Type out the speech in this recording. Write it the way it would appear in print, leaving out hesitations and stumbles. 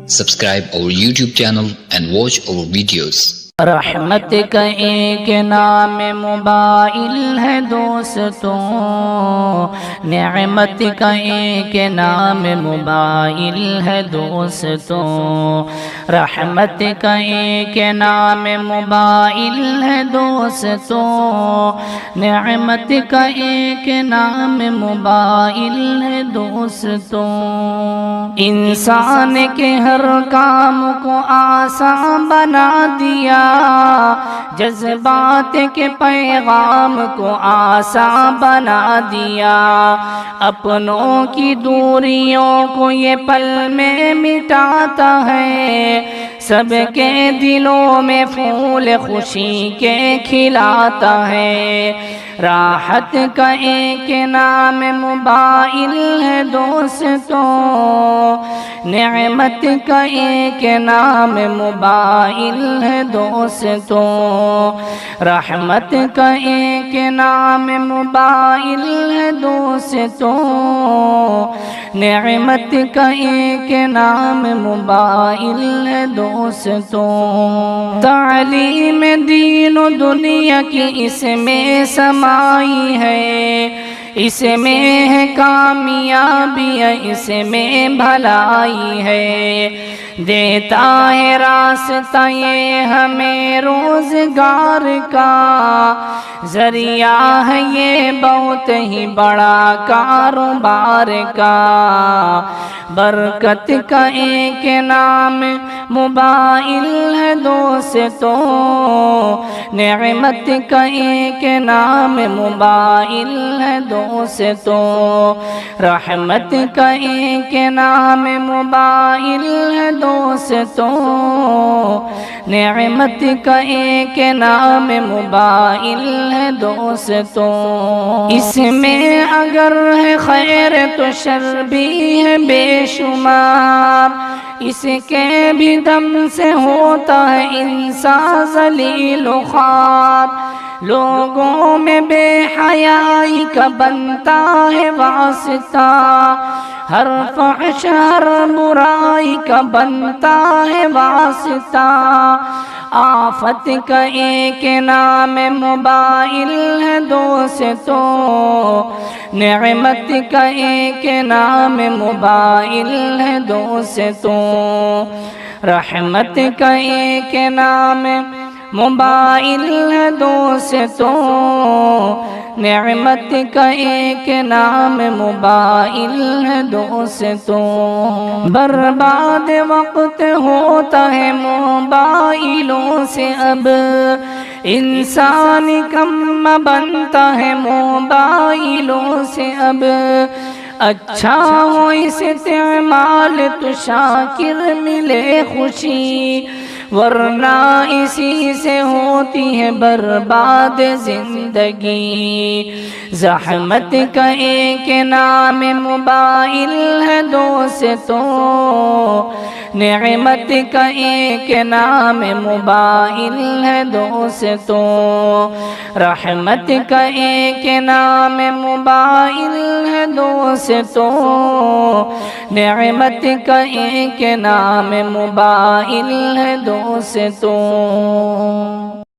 Subscribe our YouTube channel and watch our videos. رحمت کا ایک نام موبائل ہے دوستوں، نعمت کا ایک نام موبائل ہے دوستوں، رحمت کا ایک نام موبائل ہے دوستوں، نعمت کا ایک نام موبائل ہے دوستوں۔ انسان کے ہر کام کو آسان بنا دیا، جذبات کے پیغام کو آسان بنا دیا، اپنوں کی دوریوں کو یہ پل میں مٹاتا ہے، سب کے دلوں میں پھول خوشی کے کھلاتا ہے۔ راحت کا ایک نام موبائل ہے دوستوں، نعمت کا ایک نام موبائل ہے دوستوں، رحمت کا ایک نام موبائل ہے دوستوں، نعمت کا ایک نام موبائل ہے دوستوں۔ تعلیم دین و دنیا کی اس میں سمائی ہے، اس میں ہے کامیابی، اس میں بھلائی ہے، دیتا ہے راستہ یہ ہمیں روزگار کا، ذریعہ ہے یہ بہت ہی بڑا کاروبار کا۔ برکت کا ایک نام موبائل ہے دوستوں، نعمت کا ایک نام موبائل ہے دوستوں، رحمت کا ایک نام موبائل ہے دوستوں، نعمت کا ایک نام موبائل ہے دوستوں۔ اس میں اگر ہے خیر تو شر بھی ہے بے شمار، اس کے بھی دم سے ہوتا ہے انسان ذلیل و خوار، لوگوں میں بے حیائی کا بنتا ہے واسطہ، ہر فحش ہر برائی کا بنتا ہے واسطہ، آفت کا ایک نام موبائل ہے دوستوں، نعمت کا ایک نام موبائل ہے دوستوں، رحمت کا ایک نام موبائل ہے دوستوں، نعمت کا ایک نام موبائل ہے دوستوں۔ برباد وقت ہوتا ہے موبائلوں سے، اب انسان کم بنتا ہے موبائلوں سے اب، اچھا ہو اس استعمال تو شاکر ملے خوشی، ورنہ اسی سے ہوتی ہے برباد زندگی۔ زحمت کا ایک نام موبائل ہے دوستوں، نعمت کا ایک نام موبائل ہے دوستوں، رحمت کا ایک نام موبائل ہے دوستوں، نعمت کا ایک نام موبائل ہے دوستوں۔